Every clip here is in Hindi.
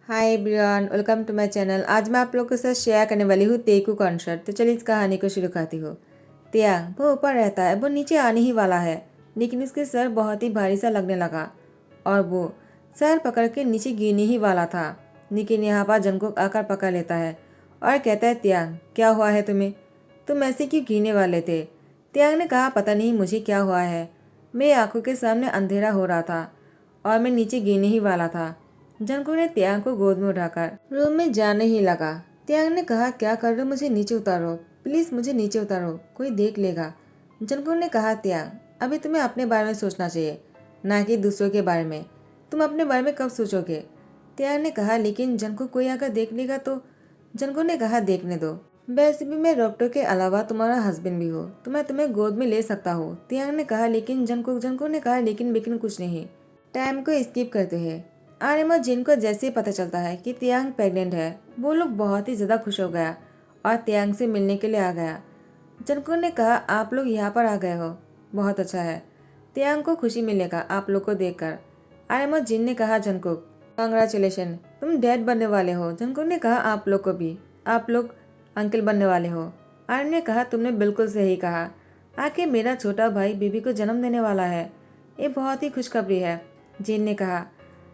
Hi everyone, welcome to my channel. आज मैं आप लोगों के साथ शेयर करने वाली हूँ तेकू कॉन्सर्ट। तो चलिए इस कहानी को शुरू करती हूँ। त्याग वो ऊपर रहता है, वो नीचे आने ही वाला है, लेकिन उसके सर बहुत ही भारी सा लगने लगा और वो सर पकड़ के नीचे गिरने ही वाला था। लेकिन यहाँ पर जंगकुक आकर पकड़ लेता है और कहता है, त्याग क्या हुआ है तुम्हें? तुम ऐसे क्यों गिरने वाले थे? त्याग ने कहा, पता नहीं मुझे क्या हुआ है, मेरी आंखों के सामने अंधेरा हो रहा था और मैं नीचे गिरने ही वाला था। जंगकुक ने त्याग को गोद में उठाकर रूम में जाने ही लगा। त्याग ने कहा, क्या कर रहे हो? मुझे नीचे उतारो, प्लीज मुझे नीचे उतारो, कोई देख लेगा। जंगकुक ने कहा, त्याग अभी तुम्हें अपने बारे में सोचना चाहिए, ना कि दूसरों के बारे में। तुम अपने बारे में कब सोचोगे? त्याग ने कहा, लेकिन जंगकुक कोई अगर देख लेगा तो? जंगकुक ने कहा, देखने दो, वैसे भी मैं डॉक्टर के अलावा तुम्हारा हस्बैंड भी हो, तो मैं तुम्हें गोद में ले सकता हूँ। त्याग ने कहा, लेकिन जंगकुक ने कहा, लेकिन कुछ नहीं। टाइम को स्किप करते हैं। आर्यन और जिन को जैसे ही पता चलता है कि तियांग प्रेग्नेंट है, वो लोग बहुत ही ज्यादा खुश हो गया और तियांग से मिलने के लिए आ गया। जंगकुक ने कहा, आप लोग यहाँ पर आ गए हो, बहुत अच्छा है। तियांग को खुशी मिलेगा आप लोग को देखकर। आर्यन और जिन ने कहा, जंगकुक कांग्रेचुलेशन, तुम डैड बनने वाले हो। जंगकुक ने कहा, आप लोग को भी, आप लोग अंकल बनने वाले हो। आर्यन ने कहा, तुमने बिल्कुल सही कहा, आखिर मेरा छोटा भाई बीबी को जन्म देने वाला है, ये बहुत ही खुशखबरी है। जिन ने कहा,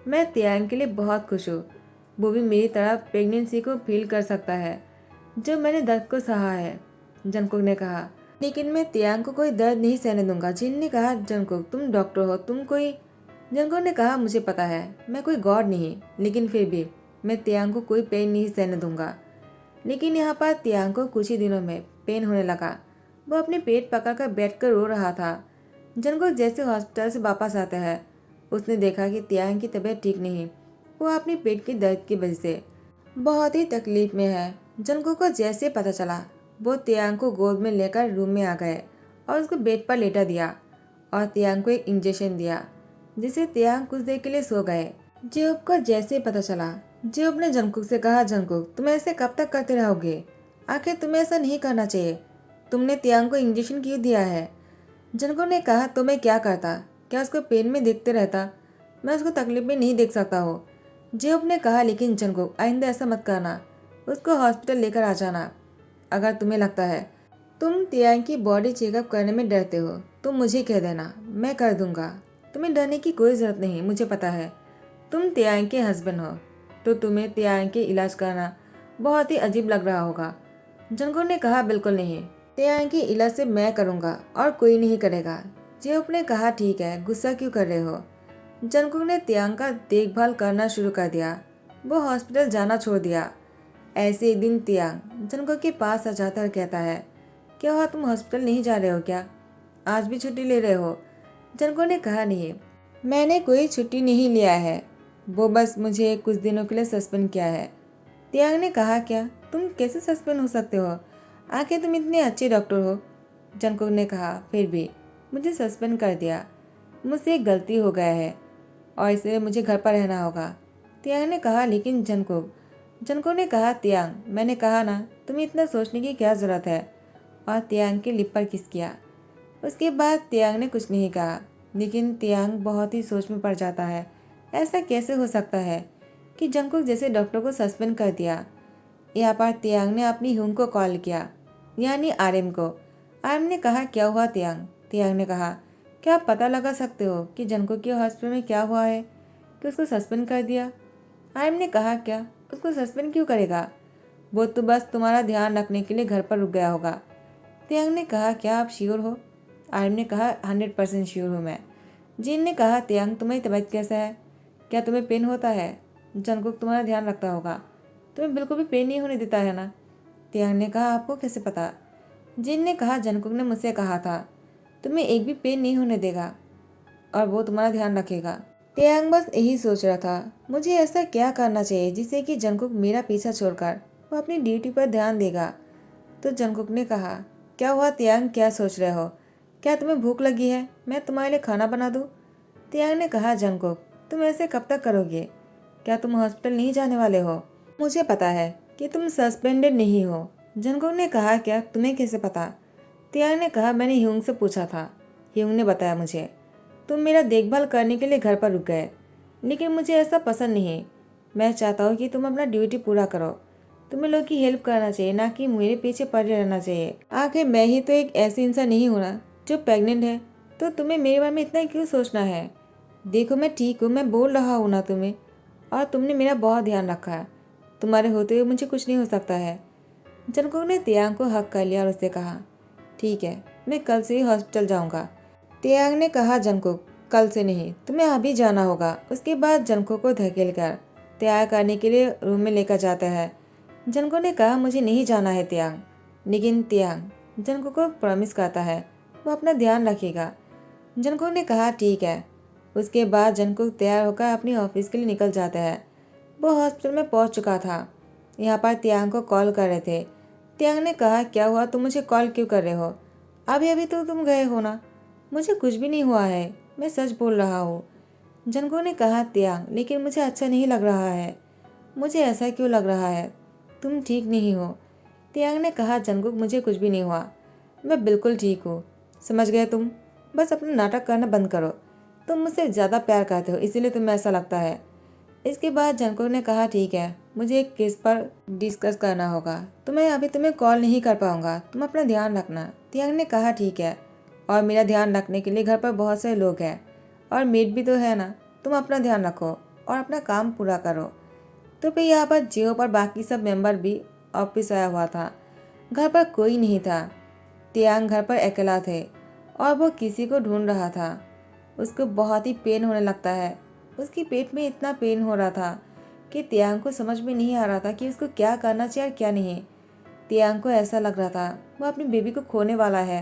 मैं तियांग के लिए बहुत खुश हूँ, वो भी मेरी तरह प्रेगनेंसी को फील कर सकता है जो मैंने दर्द को सहा है। जंगकुक ने कहा, लेकिन मैं तियांग को कोई दर्द नहीं सहने दूंगा। जिन ने कहा, जंगकुक तुम डॉक्टर हो, तुम कोई। जंगकुक ने कहा, मुझे पता है मैं कोई गॉड नहीं, लेकिन फिर भी मैं तियांग को कोई पेन नहीं सहने दूंगा। लेकिन यहाँ पर तियांग को कुछ ही दिनों में पेन होने लगा। वो अपने पेट पकड़कर बैठकर रो रहा था। जंगकुक जैसे हॉस्पिटल से वापस आता है, उसने देखा कि तियांग की तबीयत ठीक नहीं, वो अपने पेट के दर्द की वजह से बहुत ही तकलीफ में है। जंगकुक को जैसे पता चला, वो तियांग को गोद में लेकर रूम में आ गए और उसको बेड पर लेटा दिया और तियांग को एक इंजेक्शन दिया, जिससे तियांग कुछ देर के लिए सो गए। जेब को जैसे पता चला, जेब ने जंगकुक से कहा, जंगकुक तुम ऐसे कब तक करते रहोगे? आखिर तुम्हें ऐसा नहीं करना चाहिए, तुमने तियांग को इंजेक्शन क्यों दिया है? जंगकुक ने कहा, तो मैं क्या करता? क्या उसको पेन में देखते रहता? मैं उसको तकलीफ में नहीं देख सकता हो। जेब ने कहा, लेकिन जंगकुक आइंदा ऐसा मत करना, उसको हॉस्पिटल लेकर आ जाना। अगर तुम्हें लगता है तुम तियांग की बॉडी चेकअप करने में डरते हो तो मुझे कह देना, मैं कर दूंगा। तुम्हें डरने की कोई जरूरत नहीं, मुझे पता है तुम तियांग के हस्बैंड हो, तो तुम्हें तियांग के इलाज करना बहुत ही अजीब लग रहा होगा। जंगकुक ने कहा, बिल्कुल नहीं, तियांग की इलाज से मैं करूंगा और कोई नहीं करेगा। जेब ने कहा, ठीक है, गुस्सा क्यों कर रहे हो? जंगकुक ने तियांग का देखभाल करना शुरू कर दिया। वो हॉस्पिटल जाना छोड़ दिया। ऐसे एक दिन तियांग जंगकुक के पास आ जाता और कहता है, क्या हुआ, तुम हॉस्पिटल नहीं जा रहे हो क्या? आज भी छुट्टी ले रहे हो? जंगकुक ने कहा, नहीं, मैंने कोई छुट्टी नहीं लिया है, वो बस मुझे कुछ दिनों के लिए सस्पेंड किया है। तियांग ने कहा, क्या? तुम कैसे सस्पेंड हो सकते हो? आखिर तुम इतने अच्छे डॉक्टर हो। जंगकुक ने कहा, फिर भी मुझे सस्पेंड कर दिया, मुझसे एक गलती हो गया है और इसलिए मुझे घर पर रहना होगा। तियांग ने कहा, लेकिन जंगकुक ने कहा, तियांग मैंने कहा ना, तुम्हें इतना सोचने की क्या ज़रूरत है? और तियांग के लिप पर किस किया। उसके बाद तियांग ने कुछ नहीं कहा, लेकिन तियांग बहुत ही सोच में पड़ जाता है। ऐसा कैसे हो सकता है कि जंगकुक जैसे डॉक्टर को सस्पेंड कर दिया? यहाँ पर तियांग ने अपनी ह्यूंग को कॉल किया, यानी आर्यन को। आर्यन ने कहा, क्या हुआ तियांग? तियांग ने कहा, क्या आप पता लगा सकते हो कि जंगकुक के हॉस्पिटल में क्या हुआ है कि उसको सस्पेंड कर दिया? आर्यन ने कहा, क्या उसको सस्पेंड क्यों करेगा? वो तो बस तुम्हारा ध्यान रखने के लिए घर पर रुक गया होगा। तियांग ने कहा, क्या आप श्योर हो? आर्यन ने कहा, 100% श्योर हूँ मैं। जिन ने कहा, तियांग तुम्हारी तबीयत कैसा है? क्या तुम्हें पेन होता है? जंगकुक तुम्हारा ध्यान रखता होगा, तुम्हें बिल्कुल भी पेन नहीं होने देता है ना? तियांग ने कहा, आपको कैसे पता? जिन ने कहा, जंगकुक ने मुझसे कहा था तुम्हें एक भी पेन नहीं होने देगा और वो तुम्हारा ध्यान रखेगा। तियांग बस यही सोच रहा था, मुझे ऐसा क्या करना चाहिए जिससे कि जंगकुक मेरा पीछा छोड़कर वो अपनी ड्यूटी पर ध्यान देगा। तो जंगकुक ने कहा, क्या हुआ तियांग, क्या सोच रहे हो? क्या तुम्हें भूख लगी है? मैं तुम्हारे लिए खाना बना दूँ? तियांग ने कहा, जंगकुक तुम ऐसे कब तक करोगे? क्या तुम हॉस्पिटल नहीं जाने वाले हो? मुझे पता है कि तुम सस्पेंडेड नहीं हो। जंगकुक ने कहा, क्या तुम्हें कैसे पता? तियांग ने कहा, मैंने ह्यूंग से पूछा था, ह्यूंग ने बताया मुझे। तुम मेरा देखभाल करने के लिए घर पर रुक गए, लेकिन मुझे ऐसा पसंद नहीं। मैं चाहता हूँ कि तुम अपना ड्यूटी पूरा करो। तुम्हें लोग की हेल्प करना चाहिए, ना कि मेरे पीछे पड़े रहना चाहिए। आखिर मैं ही तो एक ऐसी इंसान नहीं हूँ ना जो प्रेग्नेंट है, तो तुम्हें मेरे बारे में इतना क्यों सोचना है। देखो मैं ठीक हूँ, मैं बोल रहा हूँ ना तुम्हें, और तुमने मेरा बहुत ध्यान रखा है। तुम्हारे होते हुए मुझे कुछ नहीं हो सकता है। जंगकुक ने तियांग को हक कर लिया और उससे कहा, ठीक है, मैं कल से ही हॉस्पिटल जाऊंगा। तियांग ने कहा, जंगकुक कल से नहीं, तुम्हें अभी जाना होगा। उसके बाद जंगकुक को धकेल कर तैयार करने के लिए रूम में लेकर जाता है। जंगकुक ने कहा, मुझे नहीं जाना है तियांग। लेकिन तियांग जंगकुक को प्रॉमिस करता है वो अपना ध्यान रखेगा। जंगकुक ने कहा, ठीक है। उसके बाद जंगकुक तैयार होकर अपनी ऑफिस के लिए निकल जाता है। वो हॉस्पिटल में पहुंच चुका था। यहाँ पर तियांग को कॉल कर रहे थे। तियांग ने कहा, क्या हुआ, तुम मुझे कॉल क्यों कर रहे हो? अभी अभी तो तुम गए हो ना। मुझे कुछ भी नहीं हुआ है, मैं सच बोल रहा हूँ। जंगकुक ने कहा, तियांग लेकिन मुझे अच्छा नहीं लग रहा है। मुझे ऐसा क्यों लग रहा है? तुम ठीक नहीं हो। तियांग ने कहा, जंगकुक मुझे कुछ भी नहीं हुआ, मैं बिल्कुल ठीक हूँ। समझ गए तुम? बस अपना नाटक करना बंद करो। तुम मुझसे ज़्यादा प्यार करते हो, इसीलिए तुम्हें ऐसा लगता है। इसके बाद जंगकुक ने कहा, ठीक है, मुझे एक केस पर डिस्कस करना होगा, तो मैं अभी तुम्हें कॉल नहीं कर पाऊंगा। तुम अपना ध्यान रखना। तियांग ने कहा, ठीक है, और मेरा ध्यान रखने के लिए घर पर बहुत सारे लोग हैं और मेड भी तो है ना। तुम अपना ध्यान रखो और अपना काम पूरा करो। तो फिर यहाँ पर जियो पर बाकी सब मेंबर भी ऑफिस आया हुआ था। घर पर कोई नहीं था। तियांग घर पर अकेला थे और वो किसी को ढूंढ रहा था। उसको बहुत ही पेन होने लगता है। उसकी पेट में इतना पेन हो रहा था कि तियांग को समझ में नहीं आ रहा था कि उसको क्या करना चाहिए और क्या नहीं। तियांग को ऐसा लग रहा था वो अपनी बेबी को खोने वाला है।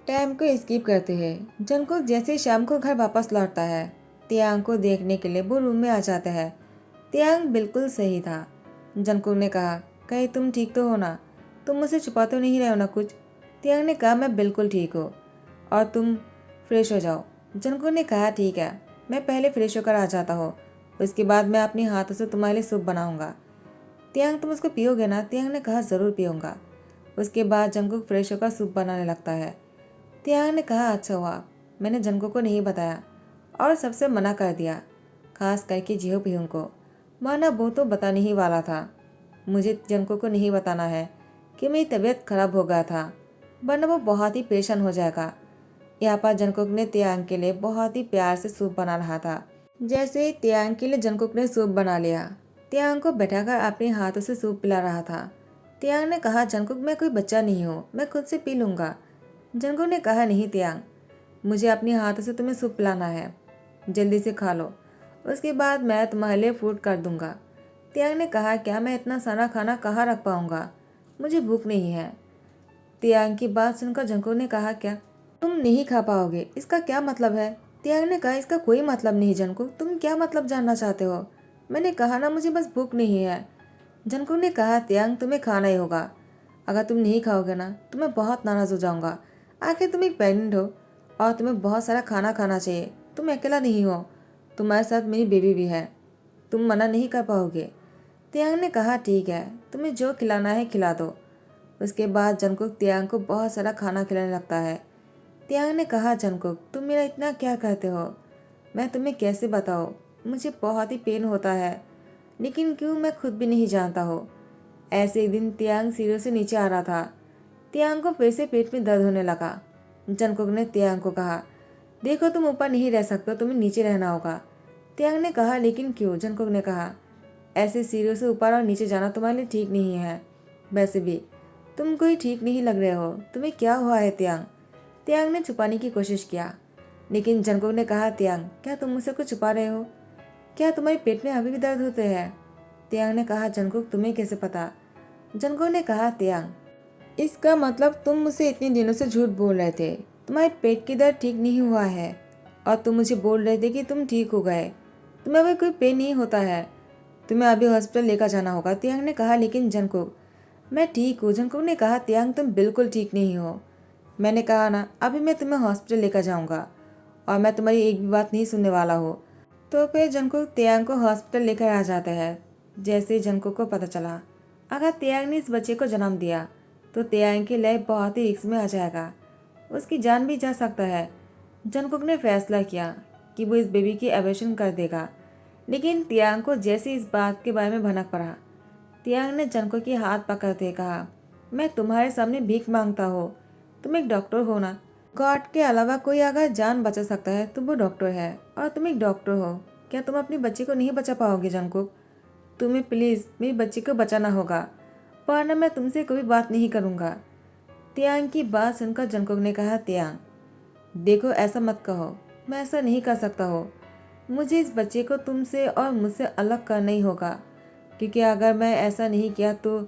टाइम को स्किप करते हैं। जंगकुक जैसे शाम को घर वापस लौटता है, तियांग को देखने के लिए वो रूम में आ जाता है। तियांग बिल्कुल सही था। जंगकुक ने कहा, कहीं तुम ठीक तो हो ना? तुम मुझसे छुपा तो नहीं रहे हो ना कुछ? तियांग ने कहा, मैं बिल्कुल ठीक हूँ, और तुम फ्रेश हो जाओ। जंगकुक ने कहा, ठीक है, मैं पहले फ्रेश होकर आ जाता हूँ, उसके बाद मैं अपने हाथों से तुम्हारे लिए सूप बनाऊंगा। तियांग तुम उसको पियोगे ना? तियांग ने कहा, ज़रूर पीऊँगा। उसके बाद जंगकुक फ्रेश होकर सूप बनाने लगता है। तियांग ने कहा, अच्छा हुआ मैंने जंगकुक को नहीं बताया और सबसे मना कर दिया, खास करके जिहो पियूंग को, वरना वो तो बताने ही वाला था। मुझे जंगकुक को नहीं बताना है कि मेरी तबीयत खराब हो गया था, वरना वो बहुत ही परेशान हो जाएगा। यहाँ पर जंगकुक ने तियांग के लिए बहुत ही प्यार से सूप बना रहा था। जैसे ही तियांग के लिए जंगकुक ने सूप बना लिया, तियांग को बैठाकर अपने हाथों से सूप पिला रहा था। तियांग ने कहा, जंगकुक मैं कोई बच्चा नहीं हूँ, मैं खुद से पी लूँगा। जंगकुक ने कहा, नहीं तियांग, मुझे अपने हाथों से तुम्हें सूप पिलाना है, जल्दी से खा लो, उसके बाद मैं तुम्हारे लिए फूड कर दूंगा। तियांग ने कहा, क्या मैं इतना सारा खाना कहाँ रख पाऊंगा, मुझे भूख नहीं है। तियांग की बात सुनकर जंगकुक ने कहा, क्या तुम नहीं खा पाओगे? इसका क्या मतलब है? तियांग ने कहा, इसका कोई मतलब नहीं जंगकुक, तुम क्या मतलब जानना चाहते हो? मैंने कहा ना, मुझे बस भूख नहीं है। जंगकुक ने कहा, तियांग तुम्हें खाना ही होगा, अगर तुम नहीं खाओगे ना तो मैं बहुत नाराज़ हो जाऊंगा। आखिर तुम एक प्रेग्नेंट हो और तुम्हें बहुत सारा खाना खाना चाहिए। तुम अकेला नहीं हो, तुम्हारे साथ मेरी बेबी भी है, तुम मना नहीं कर पाओगे। तियांग ने कहा, ठीक है, तुम्हें जो खिलाना है खिला दो। उसके बाद जंगकुक तियांग को बहुत सारा खाना खिलाने लगता है। तियांग ने कहा, जंगकुक तुम मेरा इतना क्या कहते हो? मैं तुम्हें कैसे बताऊँ, मुझे बहुत ही पेन होता है, लेकिन क्यों मैं खुद भी नहीं जानता हूँ। ऐसे एक दिन तियांग सीढ़ियों से नीचे आ रहा था। तियांग को फिर से पेट में दर्द होने लगा। जंगकुक ने तियांग को कहा, देखो तुम ऊपर नहीं रह सकते, तुम्हें नीचे रहना होगा। तियांग ने कहा, लेकिन क्यों? जंगकुक ने कहा, ऐसे सीढ़ियों से ऊपर और नीचे जाना तुम्हारे लिए ठीक नहीं है। वैसे भी तुम कोई ठीक नहीं लग रहे हो, तुम्हें क्या हुआ है तियांग? तियांग ने छुपाने की कोशिश किया, लेकिन जंगकुक ने कहा, तियांग क्या तुम मुझसे कुछ छुपा रहे हो? क्या तुम्हारे पेट में अभी भी दर्द होते हैं? तियांग ने कहा, जंगकुक तुम्हें कैसे पता? जंगकुक ने कहा, तियांग इसका मतलब तुम मुझसे इतने दिनों से झूठ बोल रहे थे, तुम्हारे पेट की दर्द ठीक नहीं हुआ है और तुम मुझे बोल रहे थे कि तुम ठीक हो गए, तुम्हें अभी कोई पेन नहीं होता है, तुम्हें अभी हॉस्पिटल लेकर जाना होगा। तियांग ने कहा, लेकिन जंगकुक मैं ठीक हूँ। जंगकुक ने कहा, तियांग तुम बिल्कुल ठीक नहीं हो, मैंने कहा ना अभी मैं तुम्हें हॉस्पिटल लेकर जाऊँगा और मैं तुम्हारी एक भी बात नहीं सुनने वाला हूँ। तो फिर जंगकुक तियांग को हॉस्पिटल लेकर आ जाता है। जैसे जंगकुक को पता चला अगर तियांग ने इस बच्चे को जन्म दिया तो तियांग की लाइफ बहुत ही रिस्क में आ जाएगा, उसकी जान भी जा सकता है। जंगकुक ने फैसला किया कि वो इस बेबी की एबॉर्शन कर देगा। लेकिन तियांग को जैसे इस बात के बारे में भनक पड़ा। तियांग ने जंगकुक की हाथ पकड़ते कहा, मैं तुम्हारे सामने भीख मांगता हो, तुम एक डॉक्टर हो ना। गॉड के अलावा कोई अगर जान बचा सकता है तो वो डॉक्टर है, और तुम एक डॉक्टर हो। क्या तुम अपनी बच्ची को नहीं बचा पाओगे जंगकुक? तुम्हें प्लीज़ मेरी बच्ची को बचाना होगा, वरना मैं तुमसे कोई बात नहीं करूँगा। तियांग की बात सुनकर जंगकुक ने कहा, तियांग देखो ऐसा मत कहो, मैं ऐसा नहीं कर सकता हो। मुझे इस बच्चे को तुमसे और मुझसे अलग करना ही होगा, क्योंकि अगर मैं ऐसा नहीं किया तो।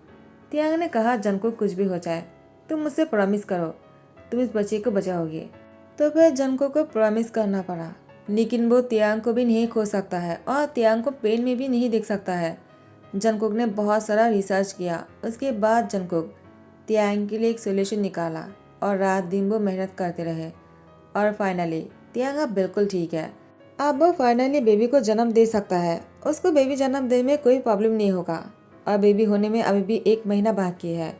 तियांग ने कहा, जंगकुक कुछ भी हो जाए तुम मुझसे प्रॉमिस करो, तुम इस बच्चे को बचाओगे। तो फिर जंगकुक को प्रॉमिस करना पड़ा, लेकिन वो तियांग को भी नहीं खो सकता है और तियांग को पेन में भी नहीं देख सकता है। जंगकुक ने बहुत सारा रिसर्च किया। उसके बाद जंगकुक तियांग के लिए एक सोल्यूशन निकाला और रात दिन वो मेहनत करते रहे, और फाइनली तियांग अब बिल्कुल ठीक है। अब वो फाइनली बेबी को जन्म दे सकता है। उसको बेबी जन्म देने में कोई प्रॉब्लम नहीं होगा, और बेबी होने में अभी भी 1 महीना बाकी है।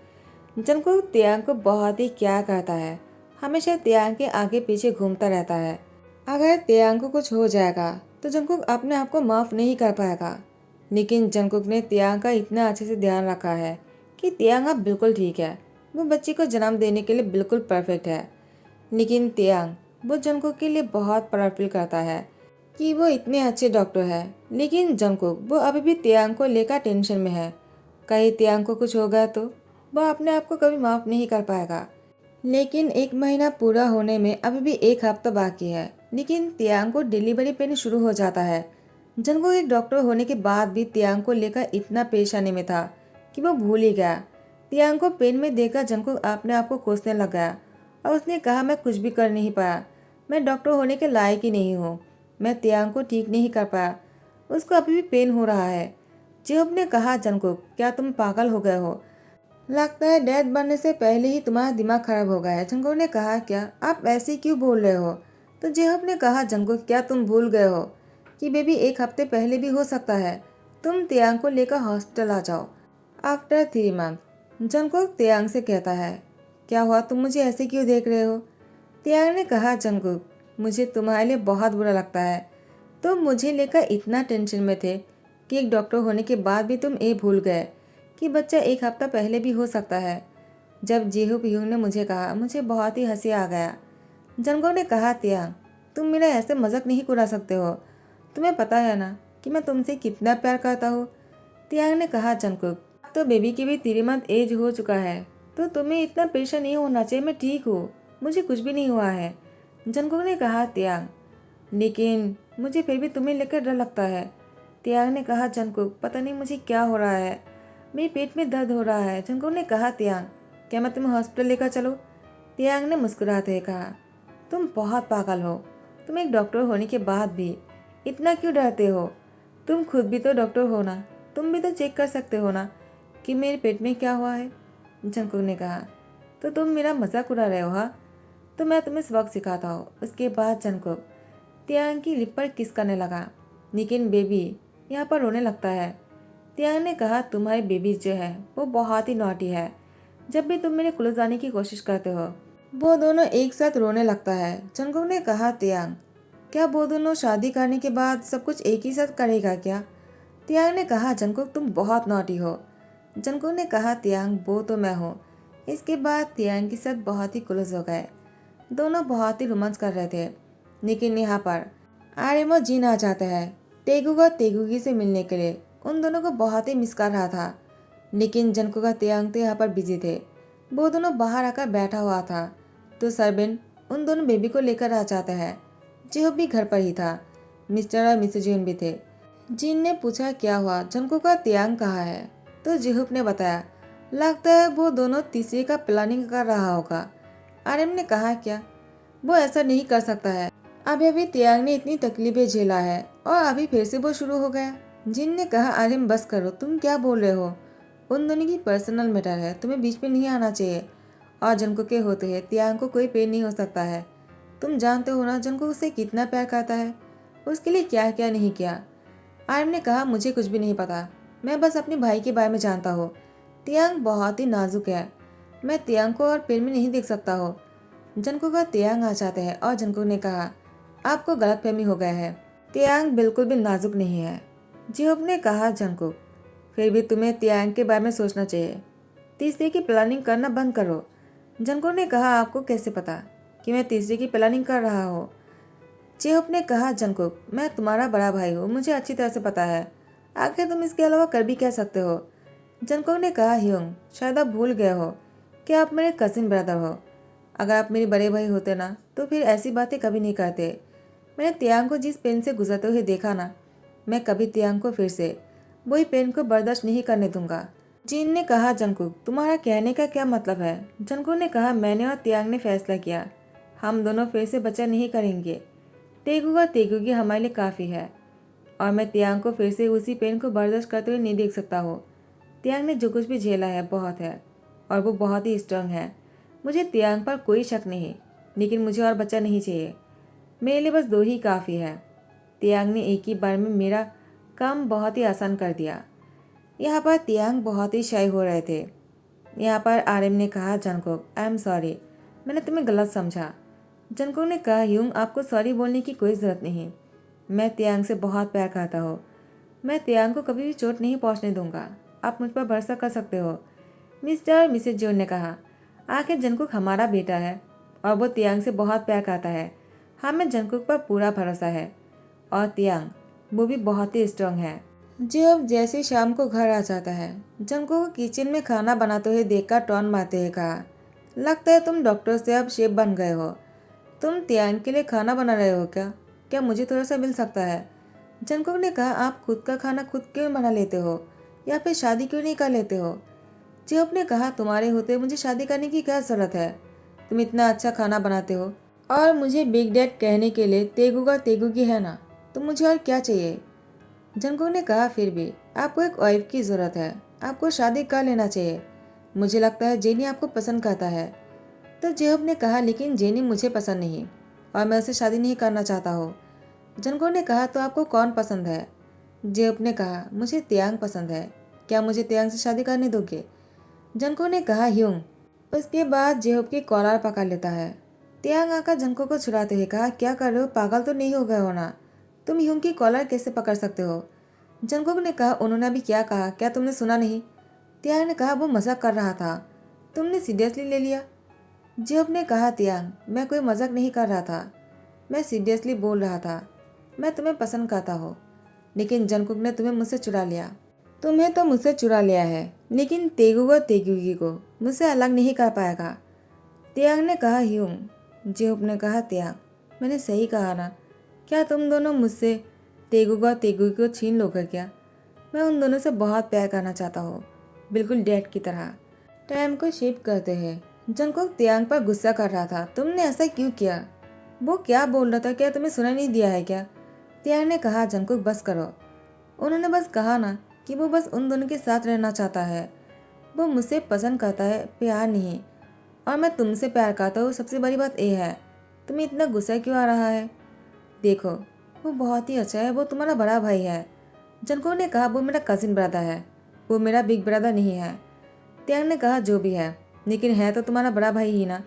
जंगकुक तियांग को बहुत ही क्या करता है, हमेशा तियांग के आगे पीछे घूमता रहता है। अगर तियांग को कुछ हो जाएगा तो जंगकुक अपने आप को माफ़ नहीं कर पाएगा, लेकिन जंगकुक ने तियांग का इतना अच्छे से ध्यान रखा है कि तियांग अब बिल्कुल ठीक है। वो बच्ची को जन्म देने के लिए बिल्कुल परफेक्ट है। लेकिन तियांग वो जंगकुक के लिए बहुत प्राउड फील करता है कि वो इतने अच्छे डॉक्टर है। लेकिन जंगकुक वो अभी भी तियांग को लेकर टेंशन में है। कहीं तियांग को कुछ हो गया तो वह अपने आप को कभी माफ़ नहीं कर पाएगा। लेकिन 1 महीना पूरा होने में अभी भी 1 हफ्ता बाकी है। लेकिन तियांग को डिलीवरी पेन शुरू हो जाता है। जंगकुक एक डॉक्टर होने के बाद भी तियांग को लेकर इतना परेशानी में था कि वो भूल ही गया। तियांग को पेन में देखकर जंगकुक अपने आप को कोसने लग गया, और उसने कहा, मैं कुछ भी कर नहीं पाया, मैं डॉक्टर होने के लायक ही नहीं हूँ, मैं तियांग को ठीक नहीं कर पाया, उसको अभी भी पेन हो रहा है। जेहोब ने कहा, जंगकुक क्या तुम पागल हो गए हो? लगता है डैड बनने से पहले ही तुम्हारा दिमाग खराब हो गया है। जंगकुक ने कहा, क्या आप ऐसे क्यों बोल रहे हो? तो जेहोब ने कहा, जंगकुक क्या तुम भूल गए हो कि बेबी 1 हफ्ते पहले भी हो सकता है। तुम तियांग को लेकर हॉस्पिटल आ जाओ। आफ्टर 3 मंथ जंगकुक तियांग से कहता है, क्या हुआ, तुम मुझे ऐसे क्यों देख रहे हो? तियांग ने कहा, जंगकुक मुझे तुम्हारे लिए बहुत बुरा लगता है। तुम मुझे लेकर इतना टेंशन में थे कि एक डॉक्टर होने के बाद भी तुम ये भूल गए कि बच्चा 1 हफ्ता पहले भी हो सकता है। जब जेहू पीहू ने मुझे कहा, मुझे बहुत ही हंसी आ गया। जंगकुक ने कहा, तियांग तुम मेरा ऐसे मजाक नहीं उड़ा सकते हो, तुम्हें पता है ना कि मैं तुमसे कितना प्यार करता हूँ। तियांग ने कहा, जंगकुक अब तो बेबी की भी 3 मंथ एज हो चुका है, तो तुम्हें इतना परेशान नहीं होना चाहिए, मैं ठीक हूँ, मुझे कुछ भी नहीं हुआ है। जंगकुक ने कहा, तियांग लेकिन मुझे फिर भी तुम्हें लेकर डर लगता है। तियांग ने कहा, जंगकुक पता नहीं मुझे क्या हो रहा है, मेरे पेट में दर्द हो रहा है। जंगकुक ने कहा, तियांग क्या मैं तुम्हें हॉस्पिटल लेकर चलूं? तियांग ने मुस्कुराते हुए कहा, तुम बहुत पागल हो, तुम एक डॉक्टर होने के बाद भी इतना क्यों डरते हो? तुम खुद भी तो डॉक्टर हो ना, तुम भी तो चेक कर सकते हो ना कि मेरे पेट में क्या हुआ है। जंगकुक ने कहा, तो तुम मेरा मजाक उड़ा रहे हो? हाँ, तो मैं तुम्हें सबक सिखाता हूँ। उसके बाद जंगकुक तियांग की लिप पर किस करने लगा, लेकिन बेबी यहाँ पर रोने लगता है। तियांग ने कहा, तुम्हारी बेबी जो है वो बहुत ही नॉटी है, जब भी तुम मेरे क्लोज आने की कोशिश करते हो वो दोनों एक साथ रोने लगता है। जंगकुक ने कहा, तियांग क्या वो दोनों शादी करने के बाद सब कुछ एक ही साथ करेगा क्या? तियांग ने कहा, जंगकुक तुम बहुत नॉटी हो। जंगकुक ने कहा, तियांग वो तो मैं हूँ। इसके बाद तियांग के साथ बहुत ही क्लोज हो गए। दोनों बहुत ही रोमांस कर रहे थे। लेकिन यहाँ पर आर्यन और जीन आ जाता है तेगुक और तेगुकी से मिलने के लिए। उन दोनों को बहुत ही मिस कर रहा था, लेकिन जंगकुक और तियांग तो यहाँ पर बिजी थे। वो दोनों बाहर आकर बैठा हुआ था तो सरबिन उन दोनों बेबी को लेकर आ जाता है। जेहोब भी घर पर ही था। मिस्टर और मिसेज जीन भी थे। जिन ने पूछा, क्या हुआ, जंगकुक का तियांग कहाँ है? तो जेहोब ने बताया, लगता है वो दोनों तीसरे का प्लानिंग कर रहा होगा। आर्यन ने कहा, क्या वो ऐसा नहीं कर सकता है, अभी अभी तियांग ने इतनी तकलीफें झेला है और अभी फिर से वो शुरू हो गया। जिन ने कहा, आर्यन बस करो, तुम क्या बोल रहे हो? उन दोनों की पर्सनल मैटर है, तुम्हें बीच में नहीं आना चाहिए। और जंगकुक के होते हैं तियांग को कोई पेन नहीं हो सकता है। तुम जानते हो ना जंगकुक उससे कितना प्यार करता है, उसके लिए क्या क्या नहीं किया। आर्यन ने कहा, मुझे कुछ भी नहीं पता, मैं बस अपने भाई के बारे में जानता हूँ। तियांग बहुत ही नाजुक है, मैं तियांग को और पेन में नहीं देख सकता हूँ। जंगकुक का तियांग आ जाते हैं और जंगकुक ने कहा, आपको गलतफहमी हो गया है, तियांग बिल्कुल भी नाजुक नहीं है। जिहोप ने कहा जंगकुक, फिर भी तुम्हें तियांग के बारे में सोचना चाहिए। तीसरे की प्लानिंग करना बंद करो। जंगकुक ने कहा, आपको कैसे पता कि मैं तीसरे की प्लानिंग कर रहा हूँ? जिहोप ने कहा, जंगकुक, मैं तुम्हारा बड़ा भाई हूँ, मुझे अच्छी तरह से पता है। आखिर तुम इसके अलावा कर भी कह सकते हो? जंगकुक ने कहा, ह्योंग, शायद आप भूल गए हो कि आप मेरे कजिन ब्रदर हो। अगर आप मेरे बड़े भाई होते ना तो फिर ऐसी बातें कभी नहीं करते। मैंने तियांग को जिस पेन से गुजरते हुए देखा ना, मैं कभी तियांग को फिर से वही पेन को बर्दाश्त नहीं करने दूंगा। जीन ने कहा, जंगकुक, तुम्हारा कहने का क्या मतलब है? जंगकुक ने कहा, मैंने और तियांग ने फैसला किया, हम दोनों फिर से बच्चा नहीं करेंगे। तेगु और तेगुगी हमारे लिए काफ़ी है और मैं तियांग को फिर से उसी पेन को बर्दाश्त करते हुए नहीं देख सकता हूँ। तियांग ने जो कुछ भी झेला है बहुत है और वो बहुत ही स्ट्रांग है। मुझे तियांग पर कोई शक नहीं, लेकिन मुझे और बच्चा नहीं चाहिए। मेरे लिए बस 2 ही काफ़ी है। तियांग ने एक ही बार में मेरा काम बहुत ही आसान कर दिया। यहाँ पर तियांग बहुत ही शाय हो रहे थे। यहाँ पर आर्यन ने कहा, जंगकुक, आई एम सॉरी, मैंने तुम्हें गलत समझा। जंगकुक ने कहा, ह्योंग, आपको सॉरी बोलने की कोई ज़रूरत नहीं। मैं तियांग से बहुत प्यार करता हूँ। मैं तियांग को कभी भी चोट नहीं पहुँचने दूंगा। आप मुझ पर भरोसा कर सकते हो। मिस्टर और मिसेज जोन ने कहा, आखिर जंगकुक हमारा बेटा है और वो तियांग से बहुत प्यार करता है। हमें जंगकुक पर पूरा भरोसा है और तियांग वो भी बहुत ही स्ट्रांग है। जो अब जैसे शाम को घर आ जाता है, जंगकुक को किचन में खाना बनाते हुए देखकर टॉन मारते हुए कहा, लगता है तुम डॉक्टर से अब शेफ बन गए हो। तुम तियांग के लिए खाना बना रहे हो क्या? क्या मुझे थोड़ा सा मिल सकता है? जंगकुक ने कहा, आप खुद का खाना खुद क्यों बना लेते हो या फिर शादी क्यों नहीं कर लेते हो? जियोप ने कहा, तुम्हारे होते मुझे शादी करने की क्या जरूरत है? तुम इतना अच्छा खाना बनाते हो और मुझे बिग डैड कहने के लिए तेगुगा तेगुगी है ना, तो मुझे और क्या चाहिए? जंगकुक ने कहा, फिर भी आपको एक वाइफ की जरूरत है, आपको शादी कर लेना चाहिए। मुझे लगता है जेनी आपको पसंद करता है। तो जियोप ने कहा, लेकिन जेनी मुझे पसंद नहीं और मैं उसे शादी नहीं करना चाहता हूँ। जंगकुक ने कहा, तो आपको कौन पसंद है? जियोप ने कहा, मुझे तियांग पसंद है। क्या मुझे तियांग से शादी करने दोगे? जंगकुक ने कहा, ह्योंग। उसके बाद जेहोप की कॉलर पकड़ लेता है। तियांग आकर जंगकुक को छुड़ाते हुए कहा, क्या कर रहे हो? पागल तो नहीं हो गए हो ना? तुम ह्योंग की कॉलर कैसे पकड़ सकते हो? जंगकुक ने कहा, उन्होंने अभी क्या कहा, क्या तुमने सुना नहीं? तियांग ने कहा, वो मजाक कर रहा था, तुमने सीरियसली ले लिया? जेहोप ने कहा, तियांग, मैं कोई मजाक नहीं कर रहा था, मैं सीरियसली बोल रहा था। मैं तुम्हें पसंद करता हूँ, लेकिन जंगकुक ने तुम्हें मुझसे चुरा लिया। तुम्हें तो मुझसे चुरा लिया है, लेकिन तेगुगा तेगुगी को मुझसे अलग नहीं कर पाएगा। तियांग ने कहा, ह्योंग। जेहोप ने कहा, तियांग, मैंने सही कहा ना? क्या तुम दोनों मुझसे तेगुगा तेगुगी को छीन लोगे क्या? मैं उन दोनों से बहुत प्यार करना चाहता हूँ, बिल्कुल डैड की तरह। टाइम को शिफ्ट करते हैं। जंगकुक तियांग पर गुस्सा कर रहा था, तुमने ऐसा क्यों किया? वो क्या बोल रहा था, क्या तुम्हें सुना नहीं दिया है क्या? तियांग ने कहा, जंगकुक बस करो। उन्होंने बस कहा ना कि वो बस उन दोनों के साथ रहना चाहता है। वो मुझसे पसंद करता है, प्यार नहीं। और मैं तुमसे प्यार करता हूँ, सबसे बड़ी बात ये है। तुम्हें इतना गुस्सा क्यों आ रहा है? देखो, वो बहुत ही अच्छा है, वो तुम्हारा बड़ा भाई है। जंगकुक ने कहा, वो मेरा कजिन ब्रदर है, वो मेरा बिग ब्रदर नहीं है। तियांग ने कहा, जो भी है, लेकिन है तो तुम्हारा बड़ा भाई ही ना।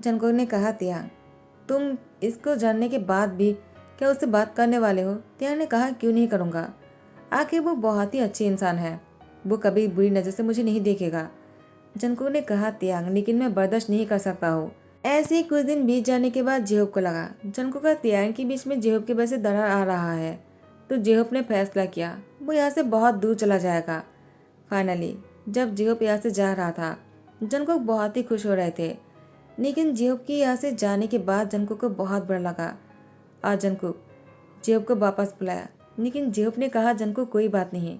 जंगकुक ने कहा, तियांग, तुम इसको जानने के बाद भी क्या उससे बात करने वाले हो? तियांग ने कहा, क्यों नहीं करूँगा, आखिर वो बहुत ही अच्छी इंसान है, वो कभी बुरी नज़र से मुझे नहीं देखेगा। जंगकुक ने कहा, तियांग, लेकिन मैं बर्दाश्त नहीं कर सकता हूँ। ऐसे ही कुछ दिन बीत जाने के बाद जेहोप को लगा जंगकुक और तियांग के बीच में जेहोप की वजह से दरार आ रहा है, तो जेहोप ने फैसला किया वो यहाँ से बहुत दूर चला जाएगा। फाइनली जब जेहोप यहाँ से जा रहा था, जंगकुक बहुत ही खुश हो रहे थे, लेकिन जेहोप की यहाँ से जाने के बाद जंगकुक को बहुत बुरा लगा और जंगकुक जेहोप को वापस बुलाया, लेकिन जेहोप ने कहा, जंगकुक, कोई बात नहीं,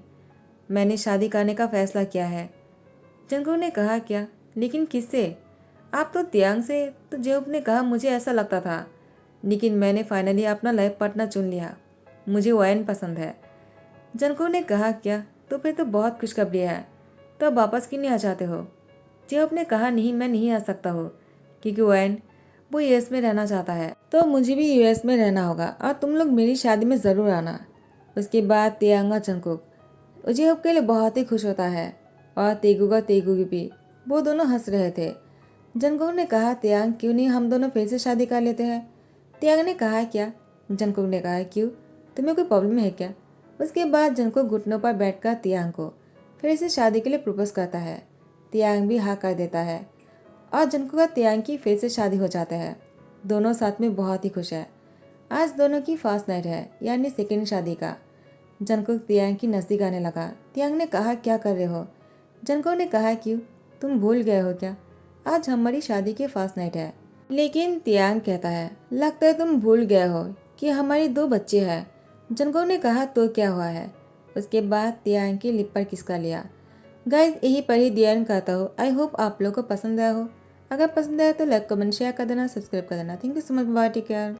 मैंने शादी करने का फैसला किया है। जंगकुक ने कहा, क्या? लेकिन किससे? आप तो तियांग से। तो जेहोप ने कहा, मुझे ऐसा लगता था, लेकिन मैंने फाइनली अपना लाइफ पार्टनर चुन लिया, मुझे वैन पसंद है। जंगकुक ने कहा, क्या? तो फिर तो बहुत खुशखबरी है, तो अब वापस क्यों नहीं आ जाते हो? जेहोप ने कहा, नहीं, मैं नहीं आ सकता हूँ, क्योंकि वैन वो यूएस में रहना चाहता है, तो मुझे भी यूएस में रहना होगा और तुम लोग मेरी शादी में ज़रूर आना। उसके बाद तियांग और जंगकुक जेहोप के लिए बहुत ही खुश होता है और तेगुगा तेगुगी भी, वो दोनों हंस रहे थे। जंगकुक ने कहा, तियांग, क्यों नहीं हम दोनों फिर से शादी कर लेते हैं? तियांग ने कहा, क्या? जंगकुक ने कहा, क्यों? तुम्हें कोई प्रॉब्लम है क्या? उसके बाद जंगकुक घुटनों पर बैठकर तियांग को फिर से शादी के लिए प्रपोज करता है। तियांग भी हाँ कर देता है और जंगकुक और तियांग की फिर से शादी हो जाता है। दोनों साथ में बहुत ही खुश है। आज दोनों की फर्स्ट नाइट है, यानी सेकेंड शादी का। जंगकुक तियांग की नज़दीक आने लगा। तियांग ने कहा, क्या कर रहे हो? जंगकुक ने कहा, क्यों, तुम भूल गए हो क्या? आज हमारी शादी की फर्स्ट नाइट है। लेकिन तियांग कहता है, लगता है तुम भूल गए हो कि हमारी 2 बच्चे हैं। जंगकुक ने कहा, तो क्या हुआ है? उसके बाद तियांग की लिप पर किस कर लिया। गाइज, यही पर ही दी एंड करता हूँ। आई होप आप लोगों को पसंद आया हो। अगर पसंद आया तो लाइक कमेंट शेयर कर देना, सब्सक्राइब कर देना। Thank you so much, bye, take care.